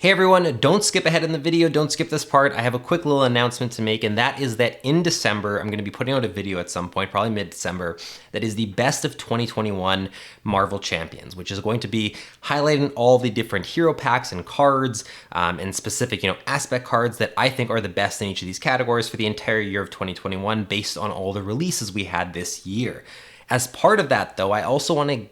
Hey everyone, don't skip ahead in the video, don't skip this part. I have a quick little announcement to make, and that is that in December, I'm going to be putting out a video at some point, probably mid-December, that is the best of 2021 Marvel Champions, which is going to be highlighting all the different hero packs and cards, and specific, aspect cards that I think are the best in each of these categories for the entire year of 2021 based on all the releases we had this year. As part of that, though, I also want to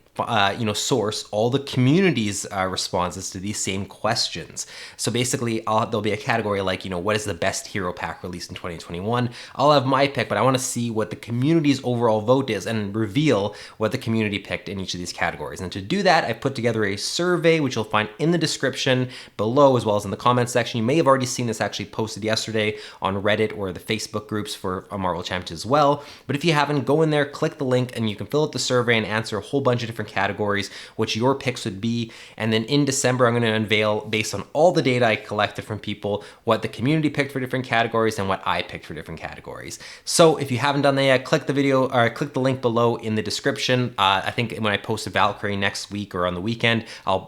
source all the community's responses to these same questions. So basically, there'll be a category like, what is the best hero pack released in 2021? I'll have my pick, but I want to see what the community's overall vote is and reveal what the community picked in each of these categories. And to do that, I put together a survey, which you'll find in the description below, as well as in the comments section. You may have already seen this actually posted yesterday on Reddit or the Facebook groups for Marvel Champions as well. But if you haven't, go in there, click the link, and you can fill out the survey and answer a whole bunch of different categories, which your picks would be. And then in December, I'm going to unveil, based on all the data I collected from people, what the community picked for different categories and what I picked for different categories. So if you haven't done that yet, click the video or click the link below in the description. I think when I post a Valkyrie next week or on the weekend, I'll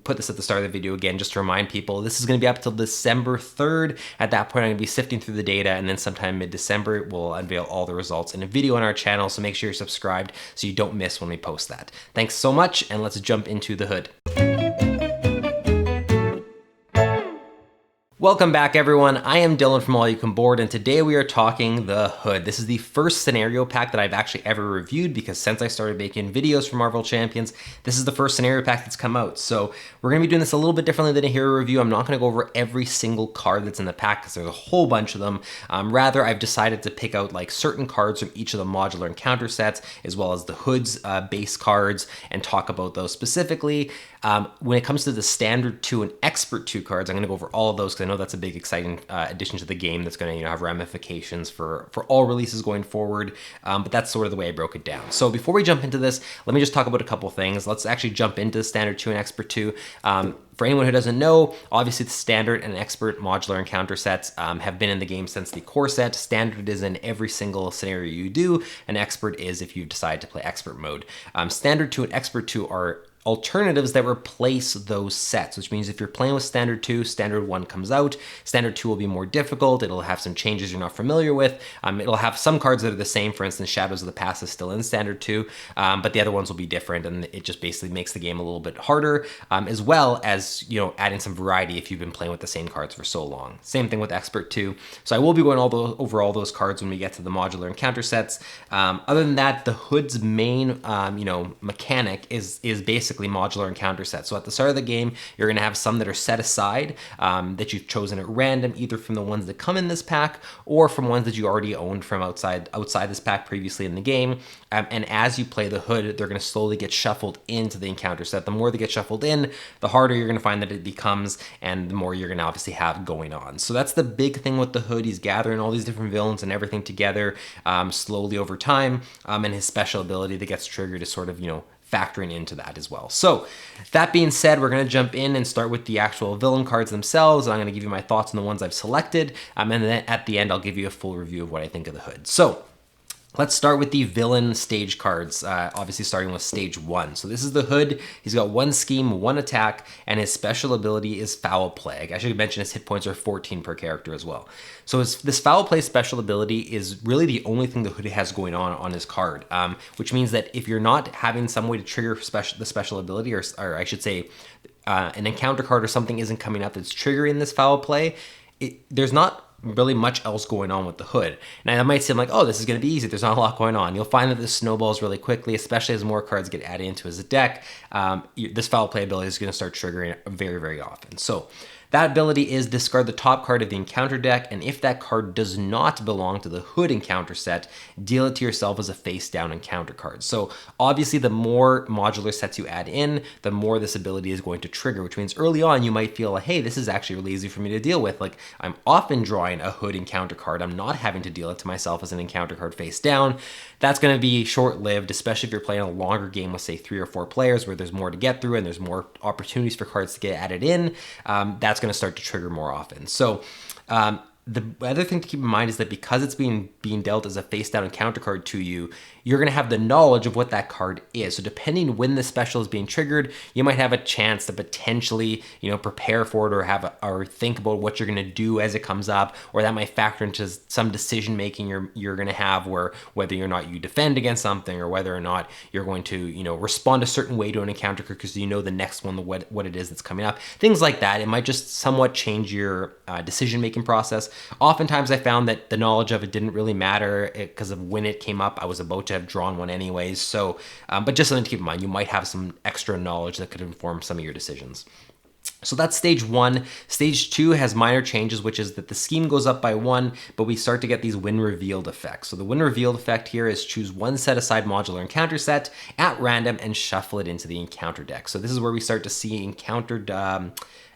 put this at the start of the video again, just to remind people this is going to be up till December 3rd. At that point, I'm going to be sifting through the data, and then sometime mid-December, we'll unveil all the results in a video on our channel. So make sure you're subscribed so you don't miss when we post that. Thanks so much, and let's jump into the hood. Welcome back, everyone. I am Dylan from All You Can Board, and today we are talking the hood. This is the first scenario pack that I've actually ever reviewed, because since I started making videos for Marvel Champions, this is the first scenario pack that's come out. So we're going to be doing this a little bit differently than a hero review. I'm not going to go over every single card that's in the pack, because there's a whole bunch of them. Rather, I've decided to pick out like certain cards from each of the modular encounter sets, as well as the hood's base cards, and talk about those specifically. When it comes to the standard 2 and expert 2 cards, I'm going to go over all of those, because I know that's a big exciting addition to the game that's going to have ramifications for all releases going forward, but that's sort of the way I broke it down. So before we jump into this, let me just talk about a couple things. Let's actually jump into the standard 2 and expert 2. For anyone who doesn't know, obviously the standard and expert modular encounter sets have been in the game since the core set. Standard is in every single scenario you do, and expert is if you decide to play expert mode. Standard 2 and expert 2 are alternatives that replace those sets, which means if you're playing with standard 2, standard 1 comes out. Standard 2 will be more difficult. It'll have some changes you're not familiar with. It'll have some cards that are the same. For instance, Shadows of the Past is still in standard 2, but the other ones will be different, and it just basically makes the game a little bit harder, as well as adding some variety if you've been playing with the same cards for so long. Same thing with expert 2. So I will be going over all those cards when we get to the modular encounter sets. Other than that, the hood's main mechanic is basically modular encounter sets. So at the start of the game, you're going to have some that are set aside that you've chosen at random, either from the ones that come in this pack or from ones that you already owned from outside this pack previously in the game. And as you play the hood, they're going to slowly get shuffled into the encounter set. The more they get shuffled in, the harder you're going to find that it becomes, and the more you're going to obviously have going on. So that's the big thing with the hood. He's gathering all these different villains and everything together slowly over time, and his special ability that gets triggered is sort of, factoring into that as well. So that being said, we're going to jump in and start with the actual villain cards themselves. And I'm going to give you my thoughts on the ones I've selected. And then at the end, I'll give you a full review of what I think of the hood. So let's start with the villain stage cards, obviously starting with stage 1. So this is the hood. He's got 1 scheme, 1 attack, and his special ability is Foul Play. I should mention his hit points are 14 per character as well. So this Foul Play special ability is really the only thing the hood has going on his card, which means that if you're not having some way to trigger the special ability, or I should say an encounter card or something isn't coming up that's triggering this Foul Play, there's not really much else going on with the hood. Now that might seem like, oh, this is going to be easy, there's not a lot going on. You'll find that this snowballs really quickly, especially as more cards get added into his deck. This Foul Play ability is going to start triggering very, very often. So that ability is discard the top card of the encounter deck, and if that card does not belong to the hood encounter set, deal it to yourself as a face-down encounter card. So obviously the more modular sets you add in, the more this ability is going to trigger, which means early on you might feel like, hey, this is actually really easy for me to deal with. Like, I'm often drawing a hood encounter card. I'm not having to deal it to myself as an encounter card face down. That's going to be short-lived, especially if you're playing a longer game with, say, 3 or 4 players where there's more to get through and there's more opportunities for cards to get added in. That's going to start to trigger more often. So The other thing to keep in mind is that because it's being dealt as a face down encounter card to you, you're going to have the knowledge of what that card is. So depending when the special is being triggered, you might have a chance to potentially, prepare for it or think about what you're going to do as it comes up, or that might factor into some decision making you're going to have, where whether or not you defend against something or whether or not you're going to, respond a certain way to an encounter card because you know the next one, what it is that's coming up. Things like that. It might just somewhat change your decision making process. Oftentimes I found that the knowledge of it didn't really matter because of when it came up. I was about to have drawn one anyways. So, but just something to keep in mind, you might have some extra knowledge that could inform some of your decisions. So that's stage 1. Stage 2 has minor changes, which is that the scheme goes up by 1, but we start to get these when revealed effects. So the when revealed effect here is choose one set aside modular encounter set at random and shuffle it into the encounter deck. So this is where we start to see encountered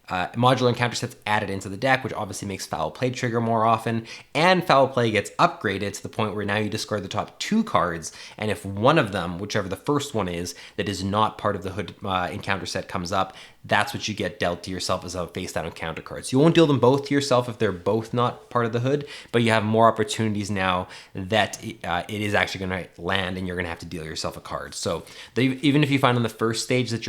modular encounter sets added into the deck, which obviously makes foul play trigger more often, and foul play gets upgraded to the point where now you discard the top 2 cards, and if one of them, whichever the first one is, that is not part of the hood encounter set comes up, that's what you get dealt to yourself as a face down encounter cards. You won't deal them both to yourself if they're both not part of the hood, but you have more opportunities now that it is actually going to land and you're going to have to deal yourself a card. So even if you find on the first stage that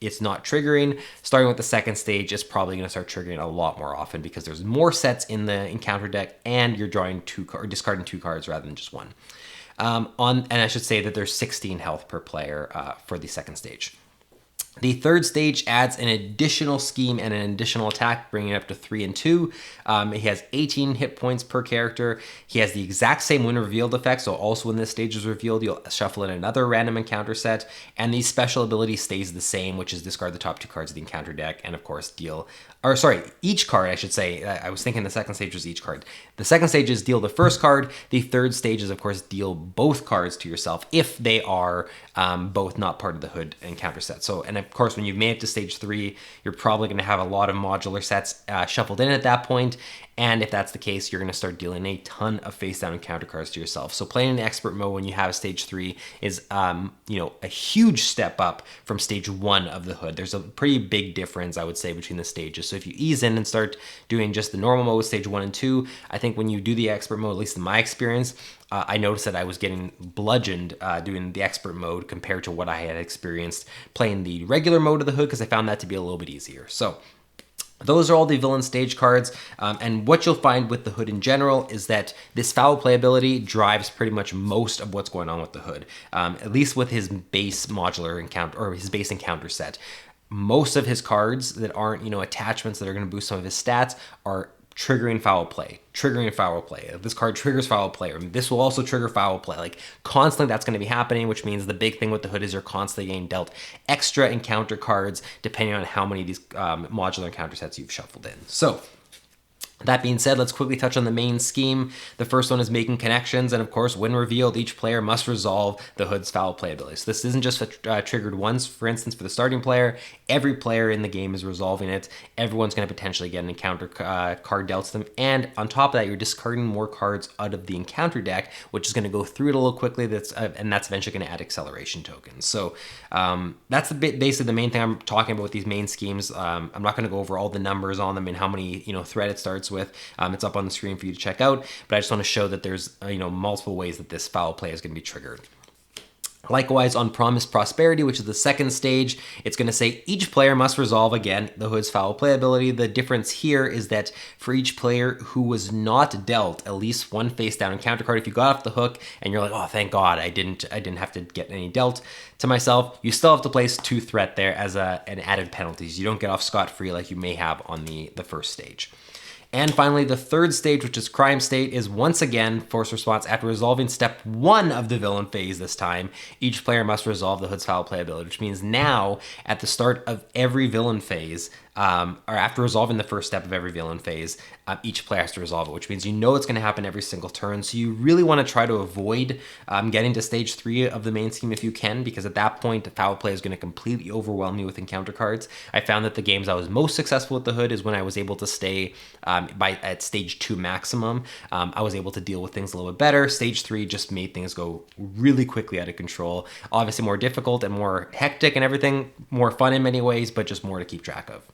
it's not triggering, starting with the second stage, it's probably going to start triggering a lot more often because there's more sets in the encounter deck and you're drawing discarding 2 cards rather than just 1. And I should say that there's 16 health per player for the second stage. The third stage adds an additional scheme and an additional attack, bringing it up to 3 and 2. He has 18 hit points per character. He has the exact same when revealed effect, so also when this stage is revealed, you'll shuffle in another random encounter set, and the special ability stays the same, which is discard the top 2 cards of the encounter deck, and of course each card, I should say. I was thinking the second stage was each card. The second stage is deal the first card. The third stage is, of course, deal both cards to yourself if they are both not part of the hood encounter set. So, and of course, when you've made it to stage 3, you're probably going to have a lot of modular sets shuffled in at that point. And if that's the case, you're going to start dealing a ton of face down encounter cards to yourself. So playing in expert mode when you have stage 3 is, a huge step up from stage 1 of the hood. There's a pretty big difference, I would say, between the stages. So if you ease in and start doing just the normal mode, stage 1 and 2, I think when you do the expert mode, at least in my experience, I noticed that I was getting bludgeoned doing the expert mode compared to what I had experienced playing the regular mode of the hood, because I found that to be a little bit easier. So those are all the villain stage cards, and what you'll find with the hood in general is that this foul playability drives pretty much most of what's going on with the hood, at least with his base modular encounter, or his base encounter set. Most of his cards that aren't, attachments that are going to boost some of his stats are triggering foul play. If this card triggers foul play, or this will also trigger foul play. Like constantly that's going to be happening, which means the big thing with the hood is you're constantly getting dealt extra encounter cards depending on how many of these modular encounter sets you've shuffled in. So that being said, let's quickly touch on the main scheme. The first one is making connections, and of course, when revealed, each player must resolve the hood's foul play ability. So this isn't just triggered once, for instance, for the starting player. Every player in the game is resolving it. Everyone's going to potentially get an encounter card dealt to them, and on top of that, you're discarding more cards out of the encounter deck, which is going to go through it a little quickly, and that's eventually going to add acceleration tokens. So that's basically the main thing I'm talking about with these main schemes. I'm not going to go over all the numbers on them and how many thread it starts with. It's up on the screen for you to check out, but I just want to show that there's multiple ways that this foul play is going to be triggered. Likewise, on Promised Prosperity, which is the second stage, it's going to say each player must resolve, again, the hood's foul play ability. The difference here is that for each player who was not dealt at least one face down encounter card, if you got off the hook and you're like, oh, thank God, I didn't have to get any dealt to myself, you still have to place 2 threat there as an added penalty. So you don't get off scot-free like you may have on the first stage. And finally, the third stage, which is Crime State, is once again force response. After resolving step 1 of the villain phase this time, each player must resolve the hood's foul play ability, which means now at the start of every villain phase, or after resolving the first step of every villain phase, each player has to resolve it, which means it's going to happen every single turn. So you really want to try to avoid getting to stage 3 of the main scheme if you can, because at that point, the foul play is going to completely overwhelm you with encounter cards. I found that the games I was most successful with the hood is when I was able to stay at stage 2 maximum. I was able to deal with things a little bit better. Stage 3 just made things go really quickly out of control. Obviously more difficult and more hectic and everything, more fun in many ways, but just more to keep track of.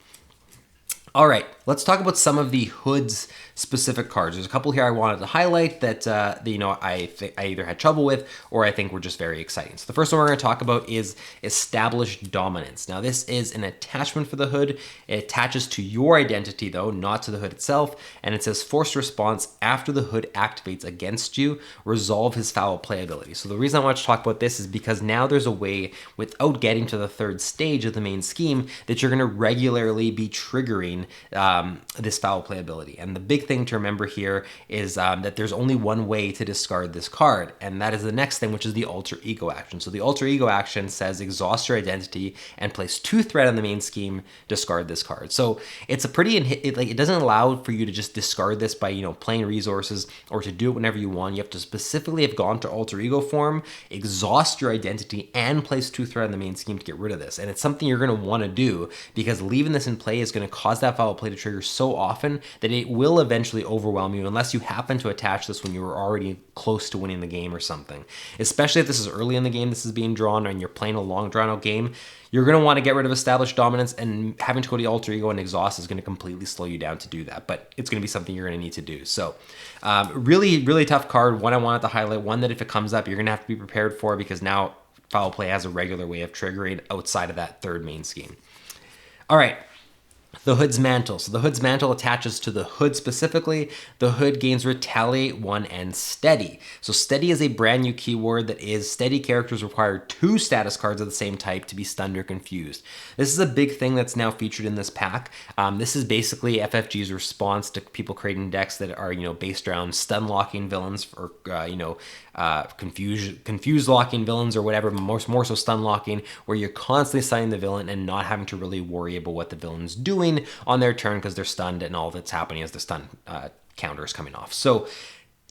All right, Let's talk about some of the Hood's specific cards. There's a couple here I wanted to highlight that, I either had trouble with or I think were just very exciting. So the first one we're going to talk about is Established Dominance. Now this is an attachment for the Hood. It attaches to your identity though, not to the Hood itself, and it says forced response after the Hood activates against you, resolve his foul play ability. So the reason I want to talk about this is because now there's a way, without getting to the third stage of the main scheme, that you're going to regularly be triggering this foul play ability. And the big thing to remember here is that there's only one way to discard this card, and that is the next thing, which is the alter ego action. So the alter ego action says exhaust your identity and place 2 threat on the main scheme, discard this card. So it's a pretty, it doesn't allow for you to just discard this by, playing resources or to do it whenever you want. You have to specifically have gone to alter ego form, exhaust your identity, and place 2 threat on the main scheme to get rid of this. And it's something you're going to want to do because leaving this in play is going to cause that foul play to trigger so often that it will eventually overwhelm you unless you happen to attach this when you were already close to winning the game or something. Especially if this is early in the game, this is being drawn, and you're playing a long drawn out game, you're going to want to get rid of Established Dominance, and having to go to the alter ego and exhaust is going to completely slow you down to do that, but it's going to be something you're going to need to do. So really, really tough card. One I wanted to highlight, one that if it comes up, you're going to have to be prepared for because now foul play has a regular way of triggering outside of that third main scheme. All right. The Hood's Mantle. So the Hood's Mantle attaches to the Hood specifically. The Hood gains Retaliate 1 and Steady. So Steady is a brand new keyword that is steady characters require 2 status cards of the same type to be stunned or confused. This is a big thing that's now featured in this pack. This is basically FFG's response to people creating decks that are, based around stun locking villains or, confused locking villains or whatever, more so stun locking, where you're constantly stunning the villain and not having to really worry about what the villain's doing on their turn because they're stunned and all that's happening is the stun counter is coming off. So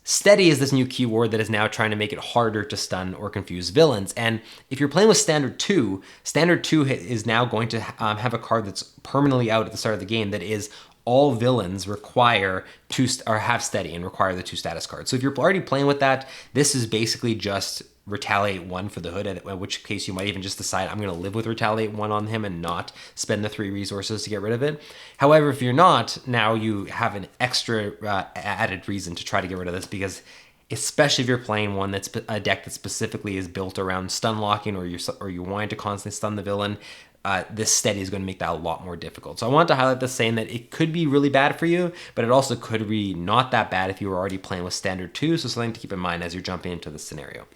Steady is this new keyword that is now trying to make it harder to stun or confuse villains. And if you're playing with Standard 2 is now going to have a card that's permanently out at the start of the game that is all villains require have Steady and require the 2 status cards. So if you're already playing with that, this is basically just Retaliate 1 for the Hood, in which case you might even just decide I'm going to live with Retaliate 1 on him and not spend the 3 resources to get rid of it. However, if you're not, now you have an extra added reason to try to get rid of this, because especially if you're playing one that's a deck that specifically is built around stun locking, or you're wanting to constantly stun the villain, this Steady is going to make that a lot more difficult. So I wanted to highlight this, saying that it could be really bad for you, but it also could be not that bad if you were already playing with Standard 2, so something to keep in mind as you're jumping into this scenario.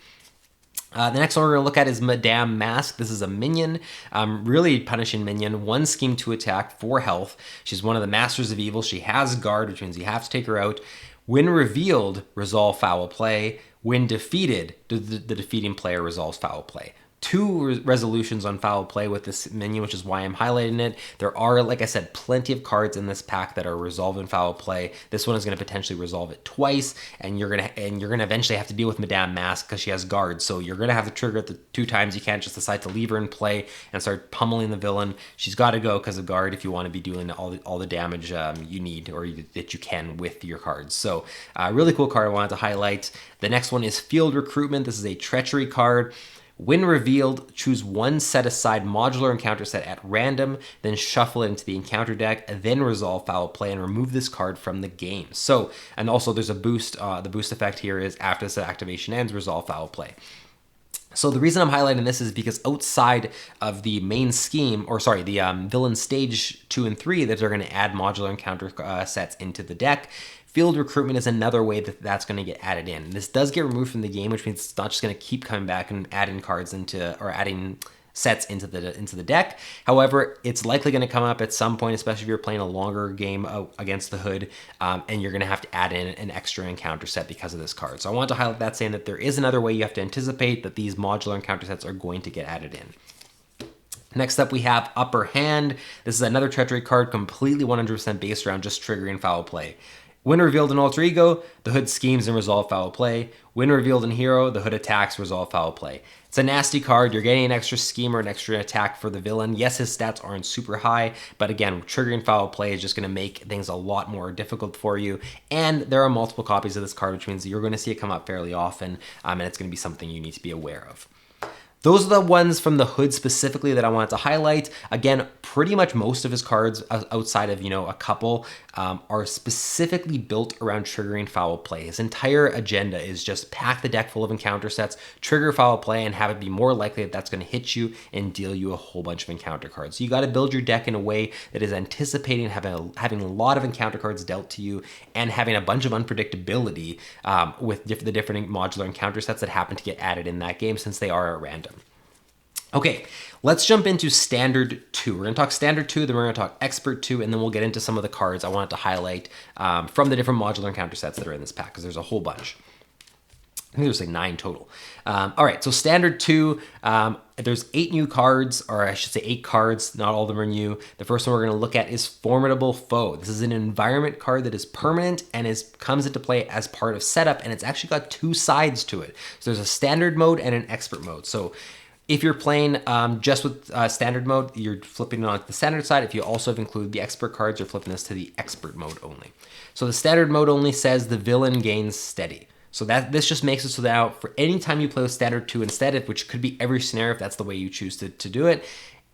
The next one we're going to look at is Madame Mask. This is a minion, really punishing minion. 1 scheme to attack, 4 health. She's one of the Masters of Evil. She has guard, which means you have to take her out. When revealed, resolve foul play. When defeated, the defeating player resolves foul play. 2 resolutions on foul play with this minion, which is why I'm highlighting it. There are, like I said, plenty of cards in this pack that are resolving foul play. This one is going to potentially resolve it twice, and you're gonna eventually have to deal with Madame Mask because she has guards. So you're gonna have to trigger it the 2 times. You can't just decide to leave her in play and start pummeling the villain. She's got to go because of guard if you want to be doing all the damage you need or that you can with your cards. So really cool card I wanted to highlight. The next one is Field Recruitment. This is a treachery card. When revealed, choose 1 set-aside modular encounter set at random, then shuffle it into the encounter deck, then resolve foul play and remove this card from the game. So, and also there's a boost. The boost effect here is after this activation ends, resolve foul play. So the reason I'm highlighting this is because outside of the main scheme, the villain stage 2 and 3 that are going to add modular encounter sets into the deck, Field Recruitment is another way that that's going to get added in. This does get removed from the game, which means it's not just going to keep coming back and adding cards adding sets into the deck. However, it's likely going to come up at some point, especially if you're playing a longer game against the Hood, and you're going to have to add in an extra encounter set because of this card. So I want to highlight that, saying that there is another way you have to anticipate that these modular encounter sets are going to get added in. Next up, we have Upper Hand. This is another treachery card, completely 100% based around just triggering foul play. When revealed in Alter Ego, the Hood schemes and resolve foul play. When revealed in Hero, the Hood attacks, resolve foul play. It's a nasty card. You're getting an extra scheme or an extra attack for the villain. Yes, his stats aren't super high, but again, triggering foul play is just going to make things a lot more difficult for you. And there are multiple copies of this card, which means you're going to see it come up fairly often, and it's going to be something you need to be aware of. Those are the ones from the hood specifically that I wanted to highlight. Again, pretty much most of his cards outside of, a couple are specifically built around triggering foul play. His entire agenda is just pack the deck full of encounter sets, trigger foul play, and have it be more likely that that's going to hit you and deal you a whole bunch of encounter cards. So you got to build your deck in a way that is anticipating having a lot of encounter cards dealt to you and having a bunch of unpredictability with the different modular encounter sets that happen to get added in that game since they are at random. Okay, let's jump into Standard 2. We're going to talk Standard 2, then we're going to talk Expert 2, and then we'll get into some of the cards I wanted to highlight from the different modular encounter sets that are in this pack, because there's a whole bunch. I think there's like 9 total. All right, so Standard 2, there's 8 new cards, or I should say 8 cards. Not all of them are new. The first one we're going to look at is Formidable Foe. This is an environment card that is permanent and comes into play as part of setup, and it's actually got 2 sides to it. So there's a Standard mode and an Expert mode. So if you're playing just with Standard mode, you're flipping it on the Standard side. If you also have included the Expert cards, you're flipping this to the Expert mode only. So the Standard mode only says the villain gains steady. So this just makes it so that now for any time you play with Standard 2 instead, which could be every scenario if that's the way you choose to do it,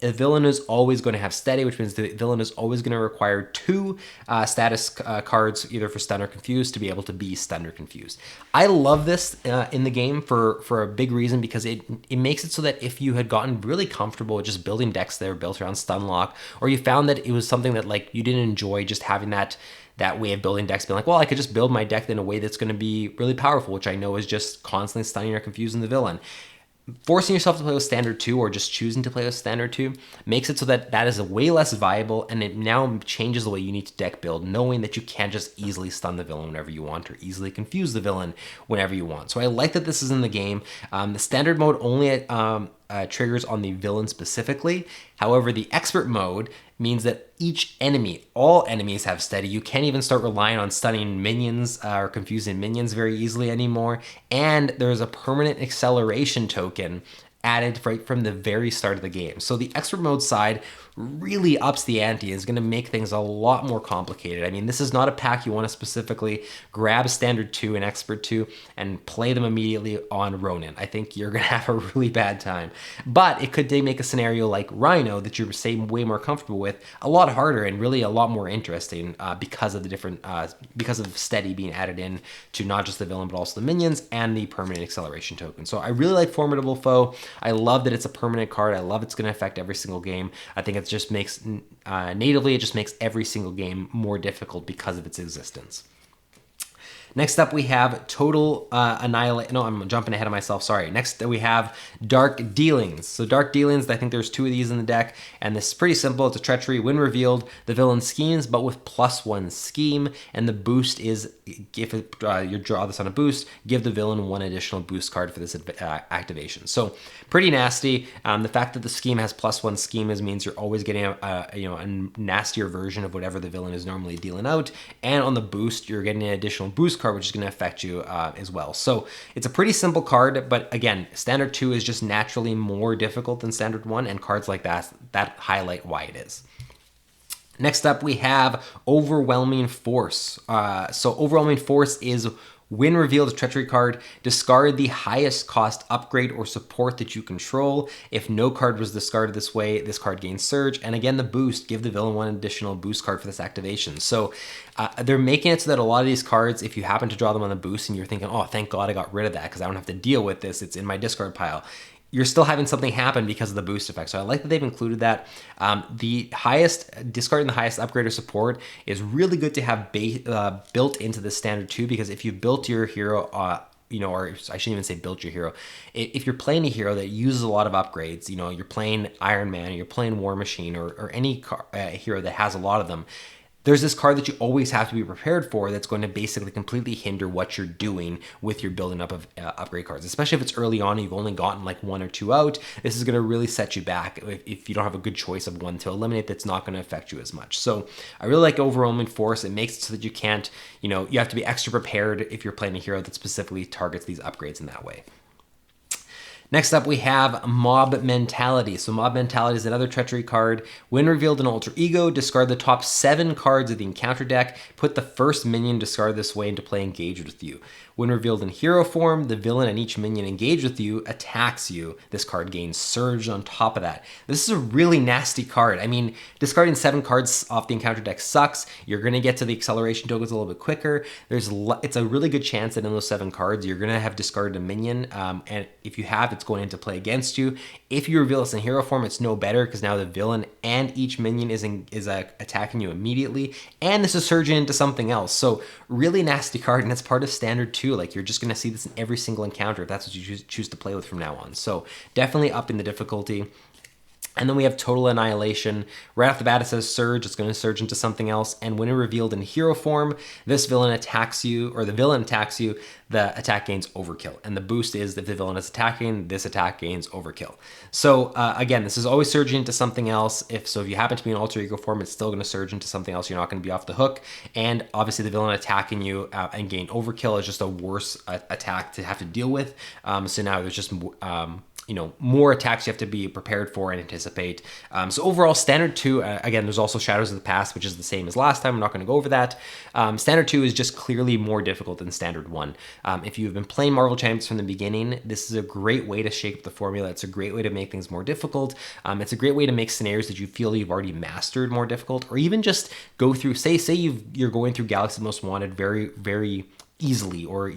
the villain is always going to have steady, which means the villain is always going to require 2 status cards, either for stun or confused, to be able to be stunned or confused. I love this in the game for a big reason, because it makes it so that if you had gotten really comfortable with just building decks that were built around stun lock, or you found that it was something that like you didn't enjoy just having that way of building decks, being like, well, I could just build my deck in a way that's going to be really powerful, which I know is just constantly stunning or confusing the villain. Forcing yourself to play with Standard 2, or just choosing to play with Standard 2, makes it so that that is a way less viable, and it now changes the way you need to deck build, knowing that you can't just easily stun the villain whenever you want, or easily confuse the villain whenever you want. So I like that this is in the game. The Standard mode only triggers on the villain specifically. However, the Expert mode means that all enemies have steady. You can't even start relying on stunning minions or confusing minions very easily anymore. And there's a permanent acceleration token added right from the very start of the game. So the Expert mode side really ups the ante, is going to make things a lot more complicated. I mean, this is not a pack you want to specifically grab Standard 2 and Expert 2 and play them immediately on Ronin. I think you're going to have a really bad time. But it could make a scenario like Rhino that you're, say, way more comfortable with a lot harder and really a lot more interesting because of the different, because of steady being added in to not just the villain but also the minions and the permanent acceleration token. So I really like Formidable Foe. I love that it's a permanent card. I love it's going to affect every single game. I think it just makes, natively, it just makes every single game more difficult because of its existence. Next up, we have Total Annihilate. No, I'm jumping ahead of myself. Sorry. Next, we have Dark Dealings. So Dark Dealings, I think there's 2 of these in the deck, and this is pretty simple. It's a treachery. When revealed, the villain schemes, but with +1 scheme, and the boost is, if you draw this on a boost, give the villain 1 additional boost card for this activation. So pretty nasty. The fact that the scheme has +1 scheme means you're always getting a nastier version of whatever the villain is normally dealing out, and on the boost, you're getting an additional boost card, which is going to affect you as well. So it's a pretty simple card, but again, Standard 2 is just naturally more difficult than Standard 1, and cards like that highlight why it is. Next up, we have Overwhelming Force. So Overwhelming Force is, when revealed, a treachery card, discard the highest cost upgrade or support that you control. If no card was discarded this way, this card gains surge. And again, the boost, give the villain 1 additional boost card for this activation. So they're making it so that a lot of these cards, if you happen to draw them on the boost and you're thinking, oh, thank God I got rid of that because I don't have to deal with this, it's in my discard pile, you're still having something happen because of the boost effect. So I like that they've included that. The highest, discarding the highest upgrade or support is really good to have built into the Standard 2, because if you built your hero, or I shouldn't even say built your hero, if you're playing a hero that uses a lot of upgrades, you're playing Iron Man, or you're playing War Machine, or any hero that has a lot of them, there's this card that you always have to be prepared for that's going to basically completely hinder what you're doing with your building up of upgrade cards. Especially if it's early on and you've only gotten like 1 or 2 out, this is going to really set you back if you don't have a good choice of one to eliminate that's not going to affect you as much. So I really like Overwhelming Force. It makes it so that you can't, you have to be extra prepared if you're playing a hero that specifically targets these upgrades in that way. Next up, we have Mob Mentality. So Mob Mentality is another treachery card. When revealed in Alter Ego, discard the top 7 cards of the encounter deck. Put the first minion discarded this way into play engaged with you. When revealed in hero form, the villain and each minion engaged with you attacks you. This card gains Surge on top of that. This is a really nasty card. I mean, discarding 7 cards off the encounter deck sucks. You're going to get to the acceleration tokens a little bit quicker. It's a really good chance that in those 7 cards, you're going to have discarded a minion. And if you have, it's going into play against you. If you reveal this in hero form, it's no better because now the villain and each minion is attacking you immediately. And this is surging into something else. So really nasty card, and it's part of standard too. Like, you're just going to see this in every single encounter if that's what you choose to play with from now on. So definitely upping the difficulty. And then we have Total Annihilation. Right off the bat, it says Surge. It's going to surge into something else. And when revealed in hero form, this villain attacks you, or the villain attacks you, the attack gains Overkill. And the boost is if the villain is attacking, this attack gains Overkill. So again, this is always surging into something else. If you happen to be in Alter Ego form, it's still going to surge into something else. You're not going to be off the hook. And obviously the villain attacking you and gain Overkill is just a worse attack to have to deal with. So now there's just more attacks you have to be prepared for and anticipate. So overall, Standard 2, again, there's also Shadows of the Past, which is the same as last time. I'm not going to go over that. Standard 2 is just clearly more difficult than Standard 1. If you've been playing Marvel Champions from the beginning, this is a great way to shake up the formula. It's a great way to make things more difficult. It's a great way to make scenarios that you feel you've already mastered more difficult, or even just go through, say you're going through Galaxy Most Wanted very, very easily, or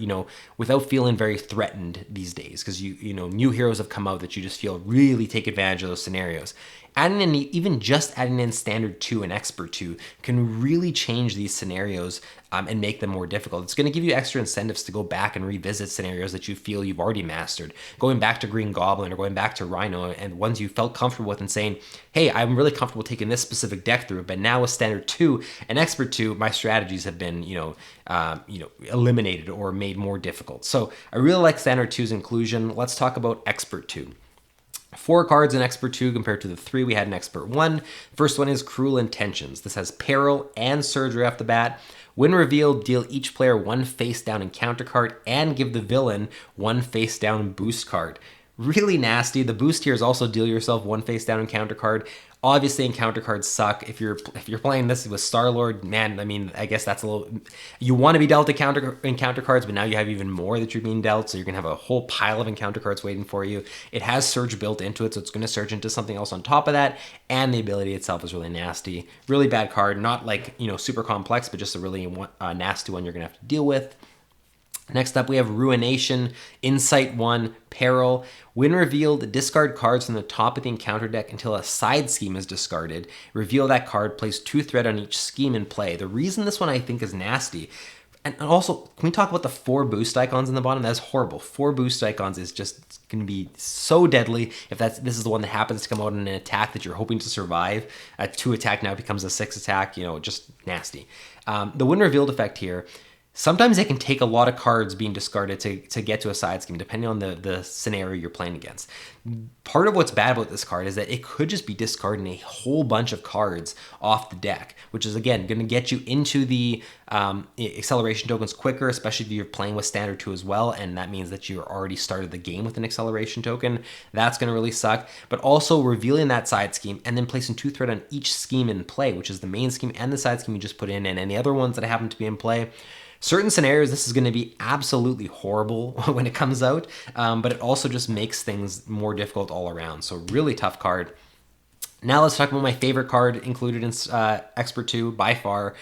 without feeling very threatened these days, because new heroes have come out that you just feel really take advantage of those scenarios. Even just adding in Standard 2 and Expert 2 can really change these scenarios and make them more difficult. It's going to give you extra incentives to go back and revisit scenarios that you feel you've already mastered. Going back to Green Goblin or going back to Rhino, and ones you felt comfortable with, and saying, hey, I'm really comfortable taking this specific deck through, but now with Standard 2 and Expert 2, my strategies have been eliminated or made more difficult. So I really like Standard 2's inclusion. Let's talk about Expert 2. 4 cards in Expert 2 compared to the 3 we had in Expert 1. First one is Cruel Intentions. This has Peril and Surge right off the bat. When revealed, deal each player 1 face down encounter card and give the villain 1 face down boost card. Really nasty. The boost here is also deal yourself 1 face down encounter card. Obviously, encounter cards suck. If you're playing this with Star-Lord, man, I mean, I guess that's a little... You want to be dealt encounter cards, but now you have even more that you're being dealt, so you're going to have a whole pile of encounter cards waiting for you. It has Surge built into it, so it's going to surge into something else on top of that, and the ability itself is really nasty. Really bad card. Not like, super complex, but just a really nasty one you're going to have to deal with. Next up, we have Ruination, Insight 1, Peril. When revealed, discard cards from the top of the encounter deck until a side scheme is discarded. Reveal that card, place 2 threat on each scheme in play. The reason this one I think is nasty, and also, can we talk about the 4 boost icons in the bottom? That's horrible. 4 boost icons is just going to be so deadly if this is the one that happens to come out in an attack that you're hoping to survive. A 2 attack now becomes a 6 attack, just nasty. The when revealed effect here, sometimes it can take a lot of cards being discarded to get to a side scheme, depending on the scenario you're playing against. Part of what's bad about this card is that it could just be discarding a whole bunch of cards off the deck, which is, again, going to get you into the acceleration tokens quicker, especially if you're playing with Standard 2 as well, and that means that you're already started the game with an acceleration token. That's going to really suck. But also revealing that side scheme and then placing 2 threat on each scheme in play, which is the main scheme and the side scheme you just put in, and any other ones that happen to be in play. Certain scenarios, this is going to be absolutely horrible when it comes out, but it also just makes things more difficult all around. So really tough card. Now let's talk about my favorite card included in Expert 2 by far.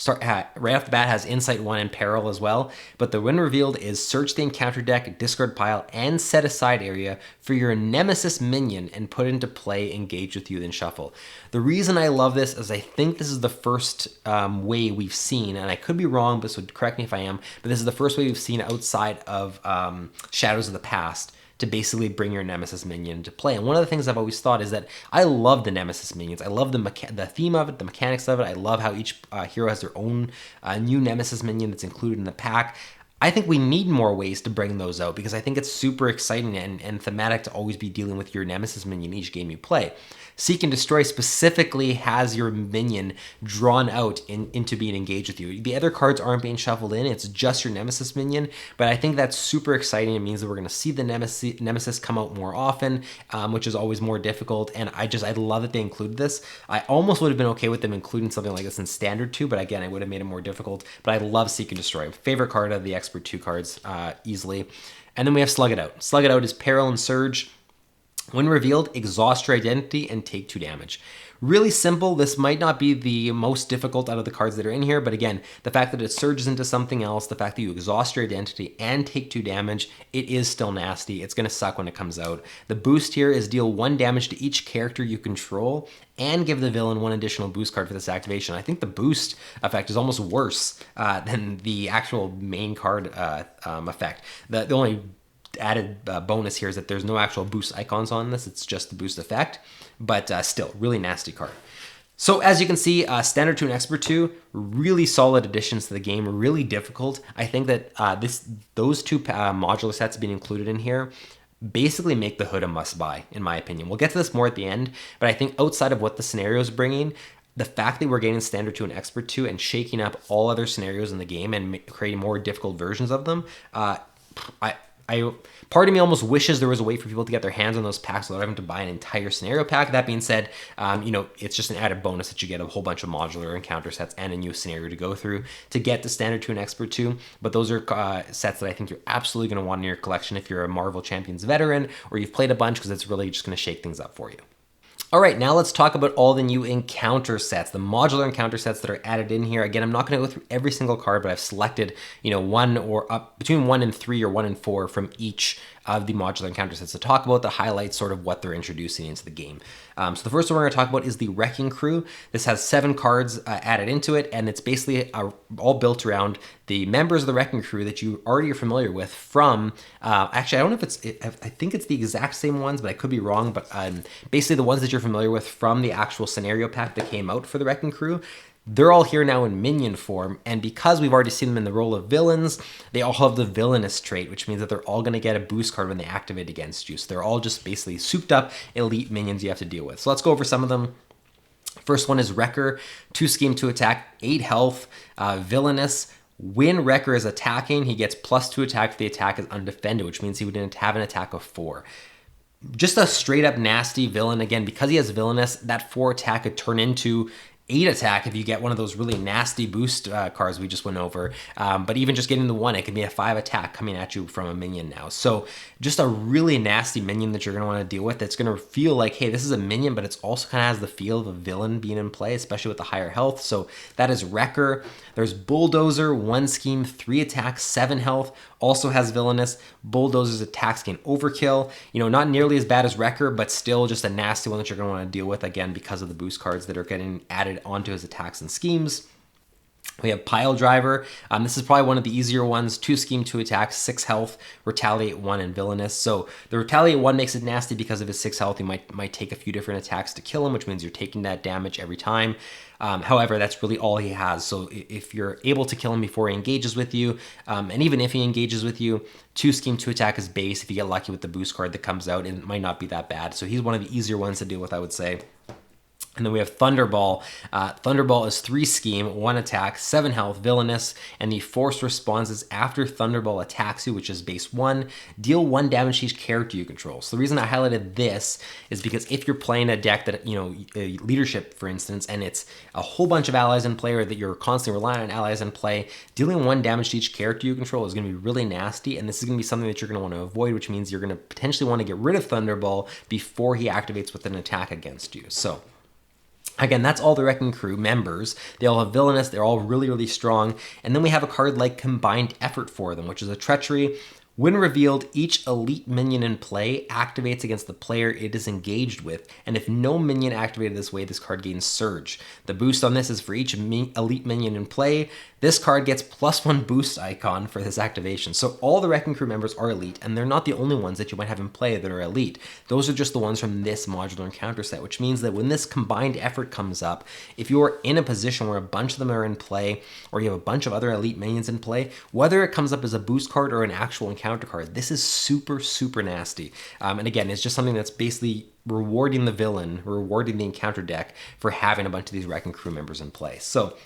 Right off the bat has Insight 1 and Peril as well, but the when revealed is search the encounter deck, discard pile, and set aside area for your nemesis minion and put into play, engage with you, then shuffle. The reason I love this is I think this is the first way we've seen, and I could be wrong, but so correct me if I am, but this is the first way we've seen outside of Shadows of the Past to basically bring your Nemesis minion into play. And one of the things I've always thought is that I love the Nemesis minions. I love the theme of it, the mechanics of it. I love how each hero has their own new Nemesis minion that's included in the pack. I think we need more ways to bring those out because I think it's super exciting and thematic to always be dealing with your nemesis minion each game you play. Seek and Destroy specifically has your minion drawn out into being engaged with you. The other cards aren't being shuffled in, it's just your nemesis minion, but I think that's super exciting. It means that we're going to see the nemesis come out more often, which is always more difficult, and I love that they included this. I almost would have been okay with them including something like this in Standard 2, but again, it would have made it more difficult, but I love Seek and Destroy. Favorite card of the Expert 2 cards, easily. And then we have Slug It Out. Slug It Out is Peril and Surge. When revealed, exhaust your identity and take 2 damage. Really simple. This might not be the most difficult out of the cards that are in here, but again, the fact that it surges into something else, the fact that you exhaust your identity and take 2 damage, it is still nasty. It's going to suck when it comes out. The boost here is deal 1 damage to each character you control and give the villain 1 additional boost card for this activation. I think the boost effect is almost worse than the actual main card effect. The only added bonus here is that there's no actual boost icons on this, it's just the boost effect, but still, really nasty card. So as you can see, Standard 2 and Expert 2, really solid additions to the game, really difficult. I think that those 2 modular sets being included in here basically make the Hood a must-buy, in my opinion. We'll get to this more at the end, but I think outside of what the scenario is bringing, the fact that we're getting Standard 2 and Expert 2 and shaking up all other scenarios in the game and creating more difficult versions of them, part of me almost wishes there was a way for people to get their hands on those packs without having to buy an entire scenario pack. That being said, it's just an added bonus that you get a whole bunch of modular encounter sets and a new scenario to go through to get to Standard 2 and Expert 2. But those are sets that I think you're absolutely going to want in your collection if you're a Marvel Champions veteran or you've played a bunch, because it's really just going to shake things up for you. All right, now let's talk about all the new encounter sets, the modular encounter sets that are added in here. Again, I'm not going to go through every single card, but I've selected, one or up between 1 and 3 or 1 and 4 from each of the modular encounter sets to talk about, the highlights, sort of what they're introducing into the game. So the first one we're going to talk about is the Wrecking Crew. This has 7 cards added into it, and it's basically all built around the members of the Wrecking Crew that you already are familiar with from, actually, I don't know if I think it's the exact same ones, but I could be wrong, but basically the ones that you're familiar with from the actual scenario pack that came out for the Wrecking Crew. They're all here now in minion form, and because we've already seen them in the role of villains, they all have the villainous trait, which means that they're all going to get a boost card when they activate against you. So they're all just basically souped up elite minions you have to deal with. So let's go over some of them. First one is Wrecker, 2 scheme, 2 attack, 8 health, villainous. When Wrecker is attacking, he gets +2 attack if the attack is undefended, which means he would have an attack of 4. Just a straight up nasty villain. Again, because he has villainous, that 4 attack could turn into 8 attack if you get one of those really nasty boost cards we just went over. But even just getting the 1, it can be a 5 attack coming at you from a minion now. So just a really nasty minion that you're going to want to deal with. That's going to feel like, hey, this is a minion, but it's also kind of has the feel of a villain being in play, especially with the higher health. So that is Wrecker. There's Bulldozer, 1 scheme, 3 attack, 7 health. Also has villainous. Bulldozer's attacks gain overkill. Not nearly as bad as Wrecker, but still just a nasty one that you're going to want to deal with, again, because of the boost cards that are getting added onto his attacks and schemes. We have Pile Driver. This is probably one of the easier ones. 2 scheme, 2 attacks, 6 health, Retaliate 1, and Villainous. So the Retaliate 1 makes it nasty because of his 6 health. You might take a few different attacks to kill him, which means you're taking that damage every time. However, that's really all he has. So if you're able to kill him before he engages with you, and even if he engages with you, 2 scheme, 2 attack is base. If you get lucky with the boost card that comes out, it might not be that bad. So he's one of the easier ones to deal with, I would say. And then we have Thunderball. Thunderball is 3 scheme, 1 attack, 7 health, villainous, and the force response is after Thunderball attacks you, which is base 1, deal 1 damage to each character you control. So the reason I highlighted this is because if you're playing a deck that, leadership, for instance, and it's a whole bunch of allies in play, or that you're constantly relying on allies in play, dealing 1 damage to each character you control is going to be really nasty, and this is going to be something that you're going to want to avoid, which means you're going to potentially want to get rid of Thunderball before he activates with an attack against you. So again, that's all the Wrecking Crew members. They all have villainous. They're all really, really strong. And then we have a card like Combined Effort for them, which is a treachery. When revealed, each elite minion in play activates against the player it is engaged with, and if no minion activated this way, this card gains Surge. The boost on this is for each elite minion in play. This card gets +1 boost icon for this activation. So all the Wrecking Crew members are elite, and they're not the only ones that you might have in play that are elite. Those are just the ones from this modular encounter set, which means that when this combined effort comes up, if you're in a position where a bunch of them are in play, or you have a bunch of other elite minions in play, whether it comes up as a boost card or an actual encounter card, this is super, super nasty. And again, it's just something that's basically rewarding the villain, rewarding the encounter deck for having a bunch of these Wrecking Crew members in play. So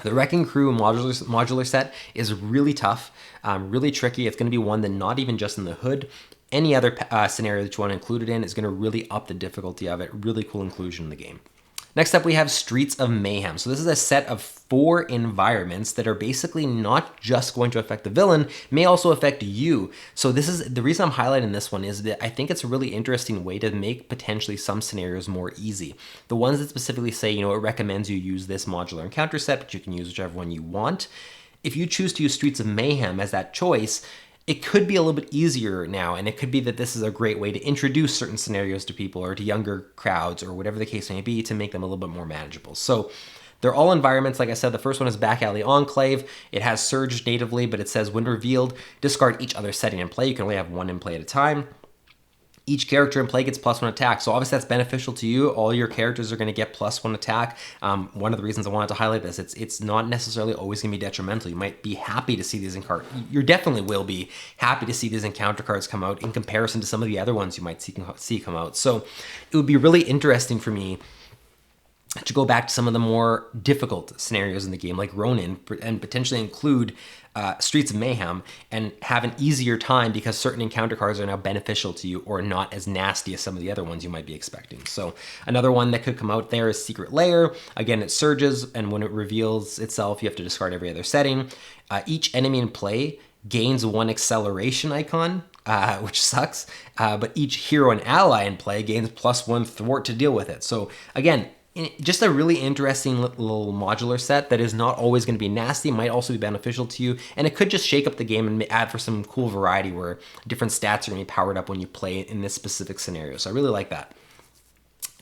the Wrecking Crew modular set is really tough, really tricky. It's going to be one that not even just in the hood, any other scenario that you want to include it in is going to really up the difficulty of it. Really cool inclusion in the game. Next up, we have Streets of Mayhem. So this is a set of 4 environments that are basically not just going to affect the villain, may also affect you. So this is the reason I'm highlighting this one is that I think it's a really interesting way to make potentially some scenarios more easy. The ones that specifically say, you know, it recommends you use this modular encounter set, but you can use whichever one you want. If you choose to use Streets of Mayhem as that choice, it could be a little bit easier now, and it could be that this is a great way to introduce certain scenarios to people or to younger crowds or whatever the case may be to make them a little bit more manageable. So they're all environments. Like I said, the first one is Back Alley Enclave. It has Surge natively, but it says when revealed, discard each other setting in play. You can only have one in play at a time. Each character in play gets +1 attack. So obviously that's beneficial to you. All your characters are going to get +1 attack. One of the reasons I wanted to highlight this, it's not necessarily always going to be detrimental. You might be happy to see these in card. You definitely will be happy to see these encounter cards come out in comparison to some of the other ones you might see come out. So it would be really interesting for me to go back to some of the more difficult scenarios in the game, like Ronin, and potentially include Streets of Mayhem and have an easier time because certain encounter cards are now beneficial to you or not as nasty as some of the other ones you might be expecting. So another one that could come out there is Secret Lair. Again, it surges, and when it reveals itself, you have to discard every other setting. Each enemy in play gains 1 acceleration icon, which sucks, but each hero and ally in play gains +1 thwart to deal with it. So again, just a really interesting little modular set that is not always going to be nasty, might also be beneficial to you, and it could just shake up the game and add for some cool variety where different stats are going to be powered up when you play in this specific scenario. So I really like that.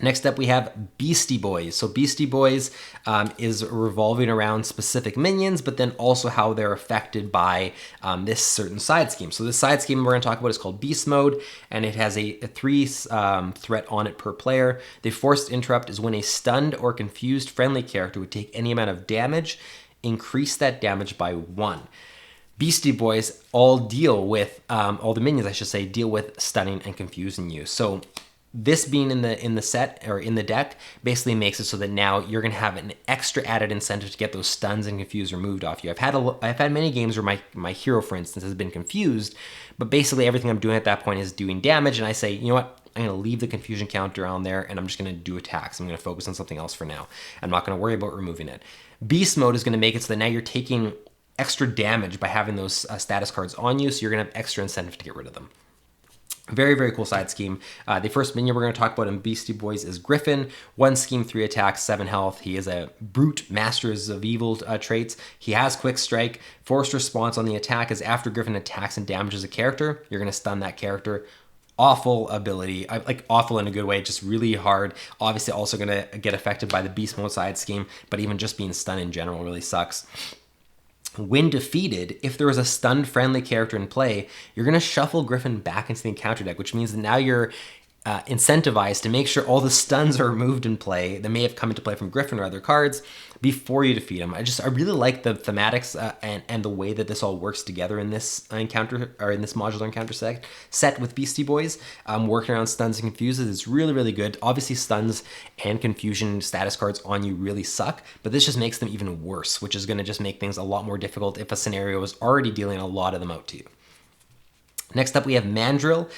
Next up, we have Beastie Boys. So Beastie Boys is revolving around specific minions, but then also how they're affected by this certain side scheme. So this side scheme we're going to talk about is called Beast Mode, and it has a 3 threat on it per player. The forced interrupt is when a stunned or confused friendly character would take any amount of damage, increase that damage by 1. Beastie Boys all deal with, all the minions I should say, deal with stunning and confusing you. So this being in the set or in the deck basically makes it so that now you're going to have an extra added incentive to get those stuns and confuse removed off you. I've had many games where my hero, for instance, has been confused, but basically everything I'm doing at that point is doing damage, and I say, you know what, I'm going to leave the confusion counter on there, and I'm just going to do attacks. I'm going to focus on something else for now. I'm not going to worry about removing it. Beast Mode is going to make it so that now you're taking extra damage by having those status cards on you, so you're going to have extra incentive to get rid of them. Very, very cool side scheme. The first minion we're going to talk about in Beastie Boys is Griffin. 1 scheme, 3 attacks, 7 health. He is a brute, masters of evil traits. He has quick strike. Forced response on the attack is after Griffin attacks and damages a character, you're going to stun that character. Awful ability, like awful in a good way, just really hard. Obviously also going to get affected by the Beast Mode side scheme, but even just being stunned in general really sucks. When defeated, if there is a stunned friendly character in play, you're going to shuffle Griffin back into the encounter deck, which means that now you're incentivized to make sure all the stuns are removed in play that may have come into play from Griffin or other cards before you defeat him. I really like the thematics and the way that this all works together in this encounter, or in this modular encounter set with Beastie Boys. Working around stuns and confuses is really, really good. Obviously stuns and confusion status cards on you really suck, but this just makes them even worse, which is going to just make things a lot more difficult if a scenario is already dealing a lot of them out to you. Next up, we have Mandrill,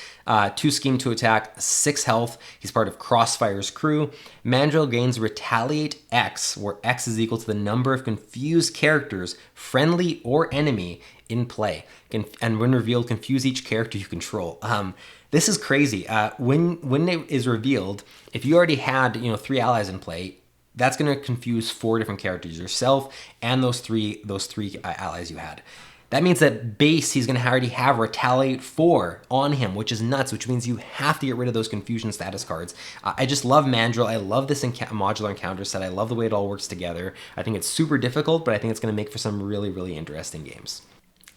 2 scheme, 2 attack, 6 health. He's part of Crossfire's crew. Mandrill gains Retaliate X, where X is equal to the number of confused characters, friendly or enemy, in play. And when revealed, confuse each character you control. This is crazy. When it is revealed, if you already had 3 allies in play, that's going to confuse 4 different characters, yourself and those three allies you had. That means that base, he's going to already have Retaliate 4 on him, which is nuts, which means you have to get rid of those confusion status cards. I just love Mandrill. I love this modular encounter set. I love the way it all works together. I think it's super difficult, but I think it's going to make for some really, really interesting games.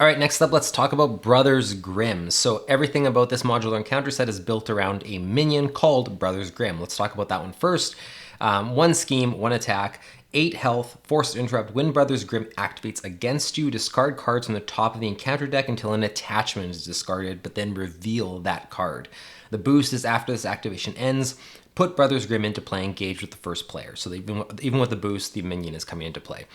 All right, next up, let's talk about Brothers Grimm. So everything about this modular encounter set is built around a minion called Brothers Grimm. Let's talk about that one first. 1 scheme, 1 attack, 8 health, force to interrupt. When Brothers Grimm activates against you, discard cards from the top of the encounter deck until an attachment is discarded, but then reveal that card. The boost is after this activation ends, put Brothers Grimm into play, engage with the first player. So even with the boost, the minion is coming into play.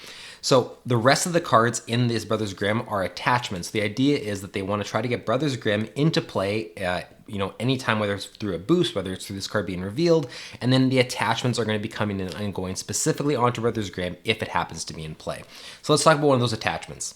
So the rest of the cards in this Brothers Grimm are attachments. The idea is that they want to try to get Brothers Grimm into play, anytime, whether it's through a boost, whether it's through this card being revealed, and then the attachments are going to be coming in and going specifically onto Brothers Grimm if it happens to be in play. So let's talk about one of those attachments.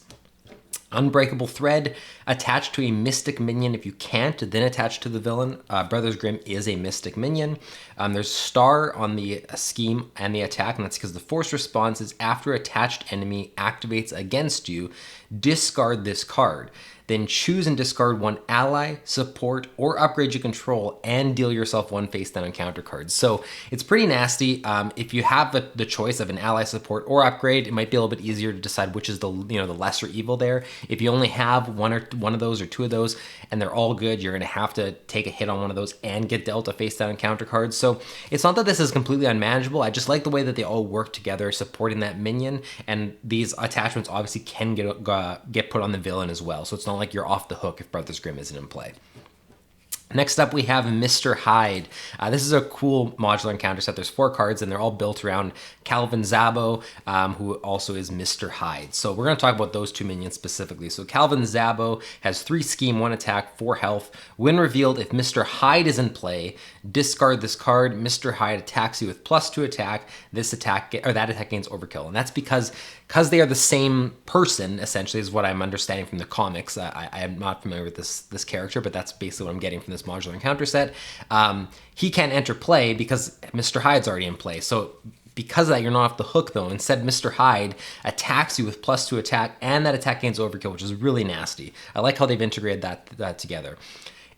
Unbreakable Thread, attached to a Mystic minion. If you can't, then attach to the villain. Brothers Grimm is a Mystic minion. There's Star on the scheme and the attack, and that's because the force response is after attached enemy activates against you, discard this card. Then choose and discard 1 ally, support, or upgrade you control, and deal yourself 1 face down encounter card. So it's pretty nasty. If you have the choice of an ally, support, or upgrade, it might be a little bit easier to decide which is the lesser evil there. If you only have one of those or 2 of those, and they're all good, you're going to have to take a hit on one of those and get dealt a face down encounter card. So it's not that this is completely unmanageable. I just like the way that they all work together, supporting that minion, and these attachments obviously can get put on the villain as well. So it's not like you're off the hook if Brothers Grimm isn't in play. Next up, we have Mr. Hyde. This is a cool modular encounter set. There's 4 cards, and they're all built around Calvin Zabo, who also is Mr. Hyde. So we're going to talk about those 2 minions specifically. So Calvin Zabo has 3 scheme, 1 attack, 4 health. When revealed, if Mr. Hyde is in play, discard this card. Mr. Hyde attacks you with +2 attack. That attack gains overkill, and that's because they are the same person, essentially, is what I'm understanding from the comics. I am not familiar with this character, but that's basically what I'm getting from this modular encounter set. He can't enter play because Mr. Hyde's already in play. So because of that, you're not off the hook, though. Instead, Mr. Hyde attacks you with +2 attack, and that attack gains overkill, which is really nasty. I like how they've integrated that together.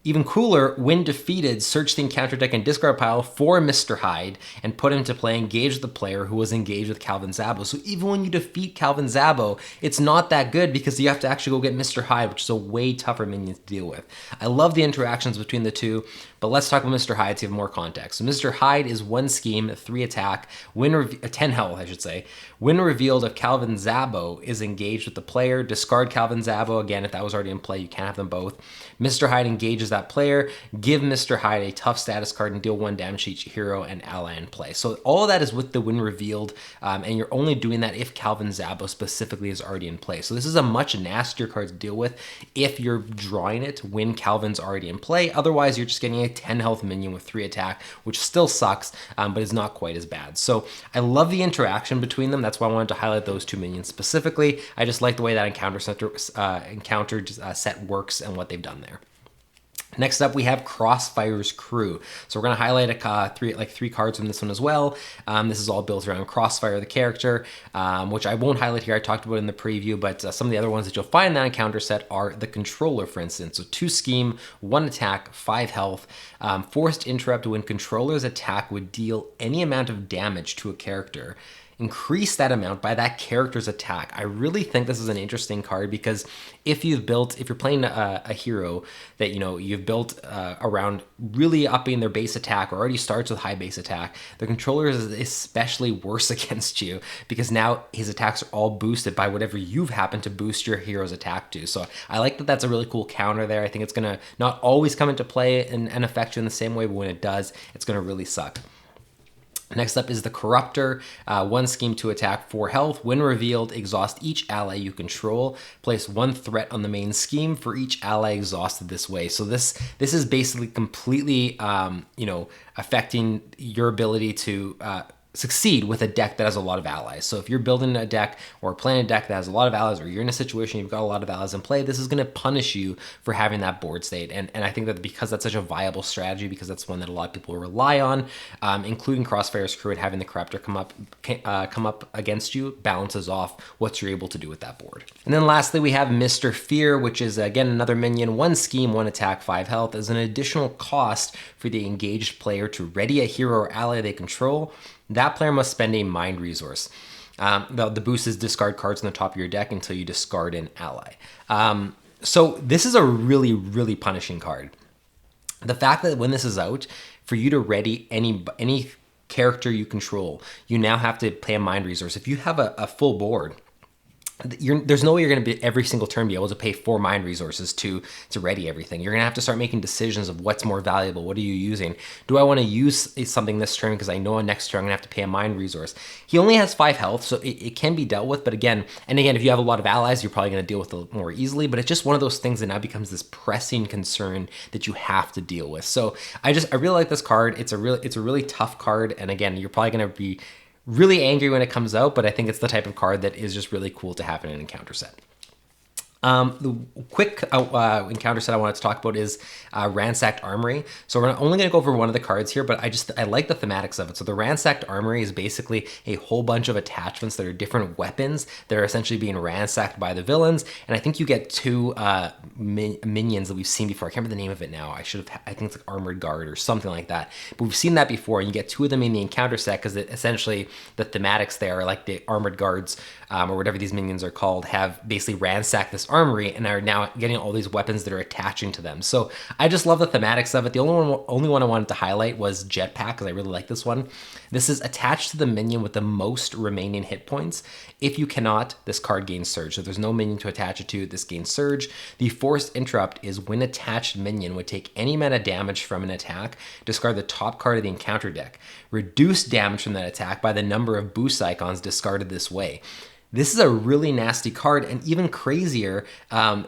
Even cooler, when defeated, search the encounter deck and discard pile for Mr. Hyde and put him to play, engage with the player who was engaged with Calvin Zabo. So even when you defeat Calvin Zabo, it's not that good because you have to actually go get Mr. Hyde, which is a way tougher minion to deal with. I love the interactions between the 2, but let's talk about Mr. Hyde to have more context. So Mr. Hyde is 1 scheme, 3 attack, 10 health, I should say. When revealed, if Calvin Zabo is engaged with the player, discard Calvin Zabo. Again, if that was already in play, you can't have them both. Mr. Hyde engages that player, give Mr. Hyde a tough status card and deal 1 damage to each hero and ally in play. So all of that is with the when revealed, and you're only doing that if Calvin Zabo specifically is already in play. So this is a much nastier card to deal with if you're drawing it when Calvin's already in play. Otherwise, you're just getting a 10 health minion with 3 attack, which still sucks, but is not quite as bad. So I love the interaction between them. That's why I wanted to highlight those 2 minions specifically. I just like the way that encounter set works and what they've done there. Next up, we have Crossfire's Crew. So we're going to highlight 3 cards from this one as well. This is all built around Crossfire, the character, which I won't highlight here. I talked about it in the preview, but some of the other ones that you'll find in that encounter set are the Controller, for instance. So 2 scheme, 1 attack, 5 health. Forced interrupt when controller's attack would deal any amount of damage to a character. Increase that amount by that character's attack. I really think this is an interesting card because if you're playing a hero that you've built around really upping their base attack, or already starts with high base attack, the controller is especially worse against you because now his attacks are all boosted by whatever you've happened to boost your hero's attack to. So I like that that's a really cool counter there. I think it's gonna not always come into play and affect you in the same way, but when it does, it's gonna really suck. Next up is the Corruptor, 1 scheme, 2 attack, 4 health. When revealed, exhaust each ally you control. Place 1 threat on the main scheme for each ally exhausted this way. So this is basically completely, affecting your ability to succeed with a deck that has a lot of allies. So if you're building a deck or playing a deck that has a lot of allies, or you're in a situation you've got a lot of allies in play, this is going to punish you for having that board state. And I think that because that's such a viable strategy, because that's one that a lot of people rely on, including Crossfire's crew, and having the Corruptor come up against you balances off what you're able to do with that board. And then lastly, we have Mr. Fear, which is again another minion, 1 scheme, 1 attack, 5 health, as an additional cost for the engaged player to ready a hero or ally they control. That player must spend a mind resource. The boost is discard cards on the top of your deck until you discard an ally. So this is a really, really punishing card. The fact that when this is out, for you to ready any character you control, you now have to play a mind resource. If you have a full board, there's no way you're going to be every single turn be able to pay 4 mind resources to ready everything. You're going to have to start making decisions of what's more valuable. What are you using? Do I want to use something this turn because I know next turn I'm going to have to pay a mind resource? He only has 5 health, so it can be dealt with. But again, if you have a lot of allies, you're probably going to deal with it more easily. But it's just one of those things that now becomes this pressing concern that you have to deal with. So I really like this card. It's a really tough card. And again, you're probably going to be really angry when it comes out, but I think it's the type of card that is just really cool to have in an encounter set. The quick encounter set I wanted to talk about is Ransacked Armory. So we're only going to go over one of the cards here, but I like the thematics of it. So the Ransacked Armory is basically a whole bunch of attachments that are different weapons that are essentially being ransacked by the villains. And I think you get 2 minions that we've seen before. I can't remember the name of it now. I think it's like Armored Guard or something like that. But we've seen that before, and you get 2 of them in the encounter set because essentially the thematics there, like the Armored Guards or whatever these minions are called, have basically ransacked this armory and are now getting all these weapons that are attaching to them. So I just love the thematics of it. The only one I wanted to highlight was Jetpack, because I really like this one. This is attached to the minion with the most remaining hit points. If you cannot, this card gains Surge. So if there's no minion to attach it to, this gains Surge. The Forced Interrupt is when attached minion would take any amount of damage from an attack, discard the top card of the encounter deck. Reduce damage from that attack by the number of boost icons discarded this way. This is a really nasty card, and even crazier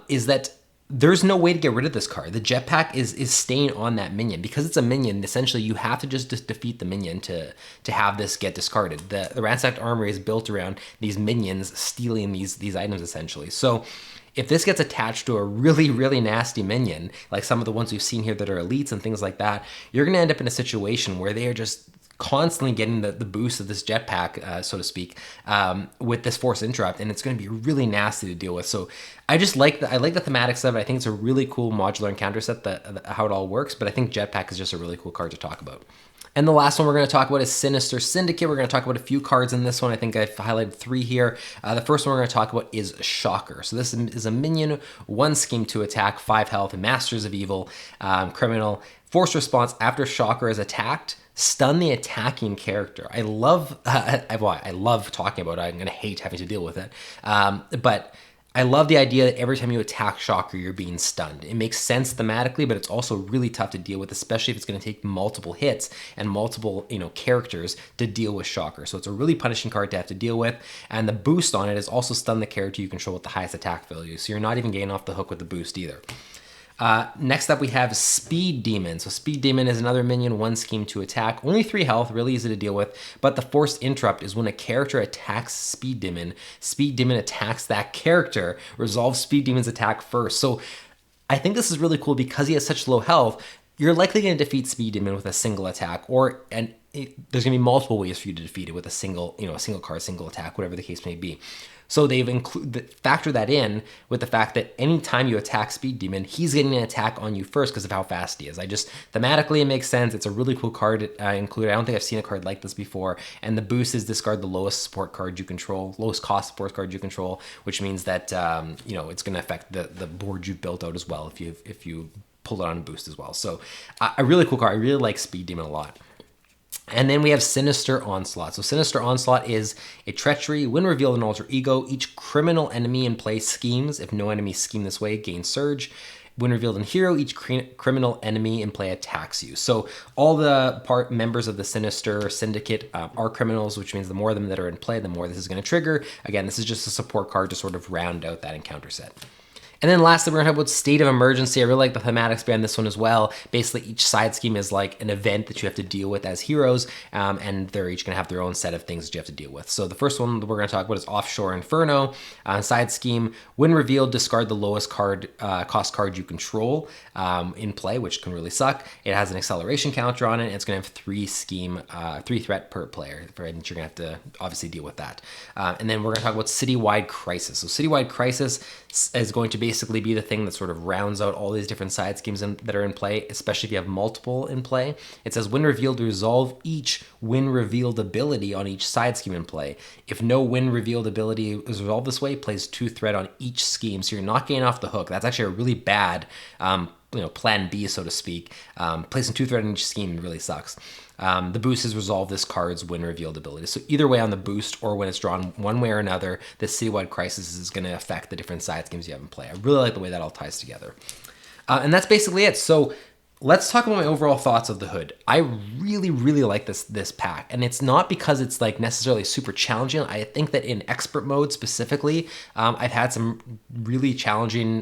is that there's no way to get rid of this card. The Jetpack is staying on that minion. Because it's a minion, essentially you have to just defeat the minion to have this get discarded. The Ransacked Armory is built around these minions stealing these items, essentially. So if this gets attached to a really, really nasty minion, like some of the ones we've seen here that are elites and things like that, you're going to end up in a situation where they are just constantly getting the boost of this Jetpack, so to speak, with this Force Interrupt, and it's going to be really nasty to deal with. So I like the thematics of it. I think it's a really cool modular encounter set, how it all works, but I think Jetpack is just a really cool card to talk about. And the last one we're going to talk about is Sinister Syndicate. We're going to talk about a few cards in this one. I think I've highlighted 3 here. The first one we're going to talk about is Shocker. So this is a minion, 1 scheme to attack, 5 health, Masters of Evil, criminal. Force response after Shocker is attacked, stun the attacking character. I love talking about it. I'm going to hate having to deal with it. But I love the idea that every time you attack Shocker, you're being stunned. It makes sense thematically, but it's also really tough to deal with, especially if it's going to take multiple hits and multiple characters to deal with Shocker. So it's a really punishing card to have to deal with. And the boost on it is also stun the character you control with the highest attack value. So you're not even getting off the hook with the boost either. Next up we have Speed Demon. So Speed Demon is another minion, 1 scheme to attack, only 3 health, really easy to deal with, but the Forced Interrupt is when a character attacks Speed Demon attacks that character, resolve Speed Demon's attack first. So I think this is really cool because he has such low health. You're likely going to defeat Speed Demon with a single attack, there's going to be multiple ways for you to defeat it with a single card, single attack, whatever the case may be. So they've factored that in with the fact that anytime you attack Speed Demon, he's getting an attack on you first because of how fast he is. Thematically, it makes sense. It's a really cool card included. I don't think I've seen a card like this before. And the boost is discard the lowest support card you control, lowest cost support card you control, which means that it's going to affect the board you've built out as well if you pull it on boost as well. So a really cool card. I really like Speed Demon a lot. And then we have Sinister Onslaught. So Sinister Onslaught is a treachery. When revealed in Alter Ego, each criminal enemy in play schemes. If no enemy scheme this way, gain Surge. When revealed in Hero, each criminal enemy in play attacks you. So all the members of the Sinister Syndicate are criminals, which means the more of them that are in play, the more this is going to trigger. Again, this is just a support card to sort of round out that encounter set. And then lastly, we're gonna talk about State of Emergency. I really like the thematics behind this one as well. Basically, each side scheme is like an event that you have to deal with as heroes, and they're each gonna have their own set of things that you have to deal with. So the first one that we're gonna talk about is Offshore Inferno. Side scheme, when revealed, discard the lowest cost card you control in play, which can really suck. It has an acceleration counter on it, and it's gonna have 3 threat per player, and you're gonna have to obviously deal with that. And then we're gonna talk about Citywide Crisis. So Citywide Crisis is going to basically be the thing that sort of rounds out all these different side schemes that are in play, especially if you have multiple in play. It says when revealed, resolve each when revealed ability on each side scheme in play. If no when revealed ability is resolved this way, plays 2 threat on each scheme, so you're not getting off the hook. That's actually a really bad plan B, so to speak. Placing 2 threat on each scheme really sucks. The boost is resolve this card's when revealed ability. So either way on the boost or when it's drawn, one way or another, this Citywide Crisis is going to affect the different side schemes you have in play. I really like the way that all ties together. And that's basically it. So let's talk about my overall thoughts of the Hood. I really, really like this pack, and it's not because it's like necessarily super challenging. I think that in expert mode specifically, I've had some really challenging,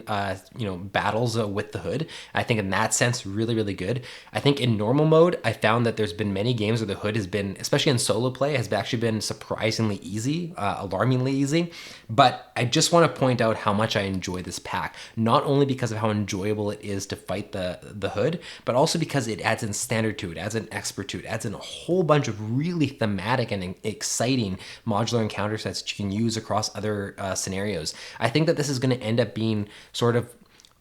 battles with the Hood. I think in that sense, really, really good. I think in normal mode, I found that there's been many games where the Hood has been, especially in solo play, has actually been surprisingly easy, alarmingly easy. But I just want to point out how much I enjoy this pack, not only because of how enjoyable it is to fight the Hood, but also because it adds in standard to it, adds an expert to it, adds in a whole bunch of really thematic and exciting modular encounter sets that you can use across other scenarios. I think that this is going to end up being sort of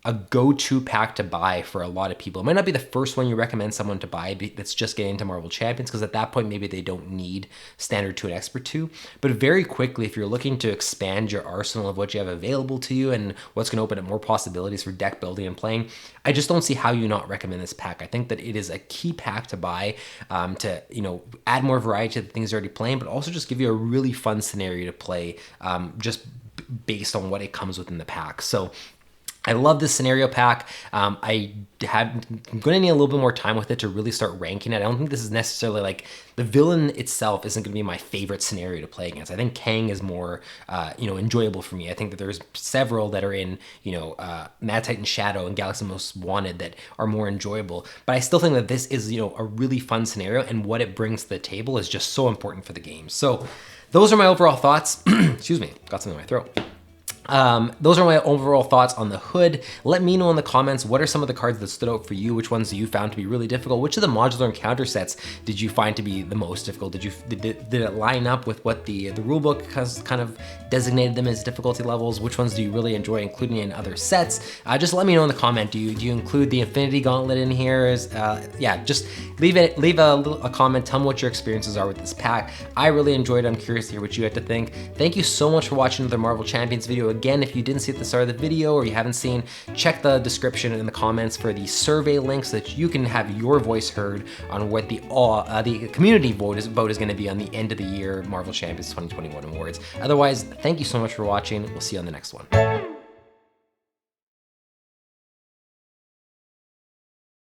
a go-to pack to buy for a lot of people. It might not be the first one you recommend someone to buy that's just getting into Marvel Champions, because at that point maybe they don't need standard 2 and expert 2. But very quickly, if you're looking to expand your arsenal of what you have available to you and what's going to open up more possibilities for deck building and playing, I just don't see how you not recommend this pack. I think that it is a key pack to buy to add more variety to the things you're already playing, but also just give you a really fun scenario to play just based on what it comes with in the pack. So I love this scenario pack. I'm going to need a little bit more time with it to really start ranking it. I don't think this is necessarily like the villain itself isn't going to be my favorite scenario to play against. I think Kang is more, enjoyable for me. I think that there's several that are in, Mad Titan Shadow and Galaxy Most Wanted that are more enjoyable. But I still think that this is, a really fun scenario, and what it brings to the table is just so important for the game. So those are my overall thoughts. Excuse me, got something in my throat. Those are my overall thoughts on the Hood. Let me know in the comments, what are some of the cards that stood out for you? Which ones you found to be really difficult? Which of the modular encounter sets did you find to be the most difficult? Did it line up with what the rulebook has kind of designated them as difficulty levels? Which ones do you really enjoy including in other sets? Just let me know in the comment. Do you include the Infinity Gauntlet in here? Just leave a comment. Tell me what your experiences are with this pack. I really enjoyed it. I'm curious to hear what you had to think. Thank you so much for watching another Marvel Champions video. Again, if you didn't see at the start of the video or you haven't seen, check the description in the comments for the survey links so that you can have your voice heard on what the community vote is going to be on the end of the year Marvel Champions 2021 awards. Otherwise, thank you so much for watching. We'll see you on the next one.